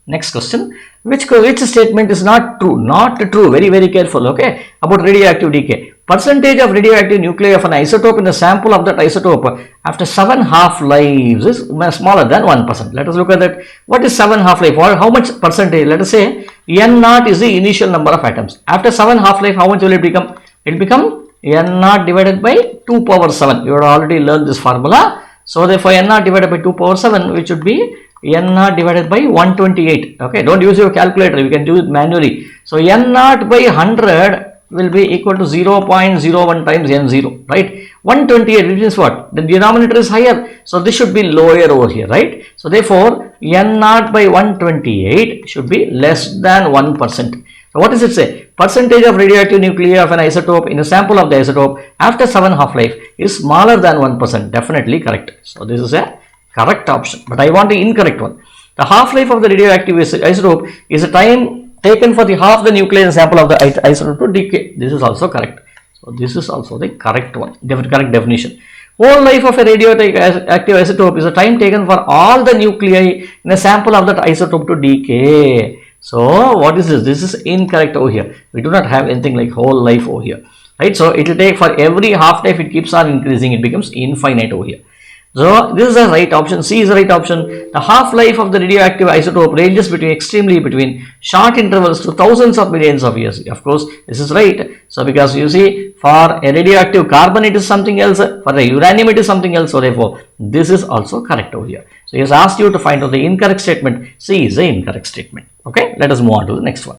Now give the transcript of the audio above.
Next question, which statement is not true? Not true, very careful, okay, about radioactive decay. Percentage of radioactive nuclei of an isotope in the sample of that isotope after 7 half-lives is smaller than 1%. Let us look at that. What is 7 half-life? Or how much percentage? Let us say N naught is the initial number of atoms. After 7 half-life, how much will it become? It will become N naught divided by 2 power 7. You have already learned this formula. So therefore N naught divided by 2 power 7, which would be N naught divided by 128. Okay, don't use your calculator, you can do it manually. So N naught by 100 will be equal to 0.01 times N0, right? 128, which is what? The denominator is higher, so this should be lower over here, right? So therefore N naught by 128 should be less than 1%. So what does it say? Percentage of radioactive nuclei of an isotope in a sample of the isotope after 7 half-life is smaller than 1%. Definitely correct. So this is a correct option, but I want the incorrect one. The half-life of the radioactive isotope is a time taken for the half the nuclei in the sample of the isotope to decay. This is also correct. So this is also the correct one, correct definition. Whole life of a radioactive isotope is a time taken for all the nuclei in a sample of that isotope to decay. So what is this? This is incorrect over here. We do not have anything like whole life over here, right? So it will take for every half-life, it keeps on increasing, it becomes infinite over here. So this is the right option. C is the right option. The half-life of the radioactive isotope ranges between short intervals to thousands of millions of years. Of course, this is right. So because you see, for a radioactive carbon it is something else, for the uranium it is something else. So therefore, this is also correct over here. So he has asked you to find out the incorrect statement. C is the incorrect statement. Okay, let us move on to the next one.